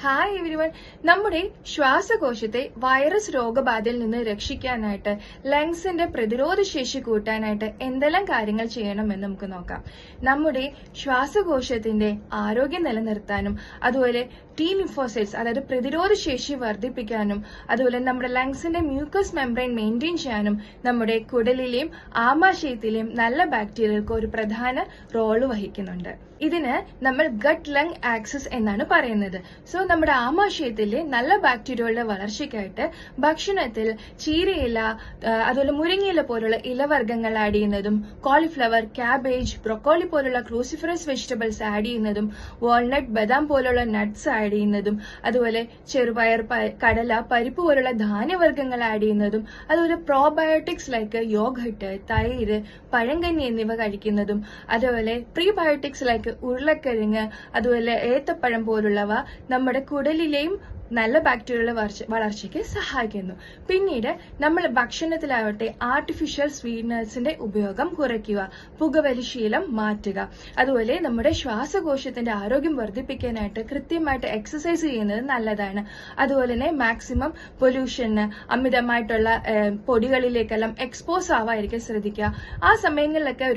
Hi everyone. നമ്മുടെ ശ്വാസകോശത്തെ virus രോഗബാധയിൽ നിന്ന് രക്ഷിക്കാനായിട്ട് ലങ്സിന്റെ പ്രതിരോധ ശേഷി കൂട്ടാനായിട്ട് എന്തെല്ലാം കാര്യങ്ങൾ ചെയ്യണമെന്ന് നമുക്ക് നോക്കാം. നമ്മുടെ ശ്വാസകോശത്തിന്റെ ആരോഗ്യം നിലനിർത്താനും അതുപോലെ ടി ലിംഫോസൈറ്റ്സ് അതായത് പ്രതിരോധ ശേഷി വർദ്ധിപ്പിക്കാനും അതുപോലെ നമ്മുടെ ലങ്സിന്റെ മ്യൂക്കസ് മെംബ്രെയിൻ മെയിൻറ്റെയിൻ ചെയ്യാനും നമ്മുടെ കുടലിലെയും ആമാശയത്തിലെയും നല്ല ബാക്ടീരിയകൾക്ക് ഒരു പ്രധാന റോള് വഹിക്കുന്നുണ്ട്. ഇതിന് നമ്മൾ ഗട്ട് ലങ് ആക്സിസ് എന്നാണ് പറയുന്നത്. സോ നമ്മുടെ ആമാശയത്തിലെ നല്ല ബാക്ടീരിയകളുടെ വളർച്ചയ്ക്കായിട്ട് ഭക്ഷണത്തിൽ ചീരയില അതുപോലെ മുരിങ്ങയില പോലുള്ള ഇലവർഗ്ഗങ്ങൾ ആഡ് ചെയ്യുന്നതും കോളിഫ്ലവർ, ക്യാബേജ്, ബ്രൊക്കോളി പോലുള്ള ക്രൂസിഫറസ് വെജിറ്റബിൾസ് ആഡ് ചെയ്യുന്നതും വാൾനട്ട്, ബദാം പോലുള്ള നട്ട്സ് ആഡ് ചെയ്യുന്നതും അതുപോലെ ചെറുപയർ, കടല, പരിപ്പ് പോലുള്ള ധാന്യവർഗ്ഗങ്ങൾ ആഡ് ചെയ്യുന്നതും അതുപോലെ പ്രോബയോട്ടിക്സ് ലൈക്ക് യോഗട്ട്, തൈര്, പഴങ്കഞ്ഞി എന്നിവ കഴിക്കുന്നതും അതുപോലെ പ്രീബയോട്ടിക്സ് ലൈക്ക് ഉരുളക്കിഴങ്ങ് അതുപോലെ ഏത്തപ്പഴം പോലുള്ളവ നമ്മുടെ കുടലിലെയും നല്ല ബാക്ടീരിയയുടെ വളർച്ചയ്ക്ക് സഹായിക്കുന്നു. പിന്നീട് നമ്മൾ ഭക്ഷണത്തിലാവട്ടെ ആർട്ടിഫിഷ്യൽ സ്വീറ്റ്നേഴ്സിന്റെ ഉപയോഗം കുറയ്ക്കുക, പുകവലി ശീലം മാറ്റുക. അതുപോലെ നമ്മുടെ ശ്വാസകോശത്തിന്റെ ആരോഗ്യം വർദ്ധിപ്പിക്കാനായിട്ട് കൃത്യമായിട്ട് എക്സസൈസ് ചെയ്യുന്നത് നല്ലതാണ്. അതുപോലെ തന്നെ മാക്സിമം പൊല്യൂഷന്, അമിതമായിട്ടുള്ള പൊടികളിലേക്കെല്ലാം എക്സ്പോസ് ആവാതിരിക്കാൻ ശ്രദ്ധിക്കുക. ആ സമയങ്ങളിലൊക്കെ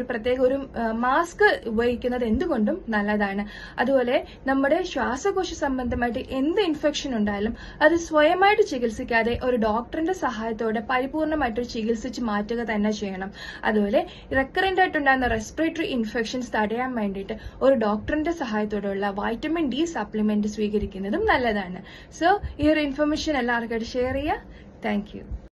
ഒരു മാസ്ക് ഉപയോഗിക്കുന്നത് എന്തുകൊണ്ടും നല്ലതാണ്. അതുപോലെ നമ്മുടെ ശ്വാസകോശ സംബന്ധമായിട്ട് എന്ത് ഇൻഫെക്ഷൻ ഉണ്ടായാലും അത് സ്വയമായിട്ട് ചികിത്സിക്കാതെ ഒരു ഡോക്ടറിന്റെ സഹായത്തോടെ പരിപൂർണമായിട്ട് ചികിത്സിച്ച് മാറ്റുക തന്നെ ചെയ്യണം. അതുപോലെ റെക്കറന്റ് ആയിട്ടുണ്ടാകുന്ന റെസ്പിറേറ്ററി ഇൻഫെക്ഷൻസ് തടയാൻ വേണ്ടിയിട്ട് ഒരു ഡോക്ടറിന്റെ സഹായത്തോടെയുള്ള വൈറ്റമിൻ ഡി സപ്ലിമെന്റ് സ്വീകരിക്കുന്നതും നല്ലതാണ്. സോ ഈ ഒരു ഇൻഫർമേഷൻ എല്ലാവർക്കും ഷെയർ ചെയ്യുക. Thank you.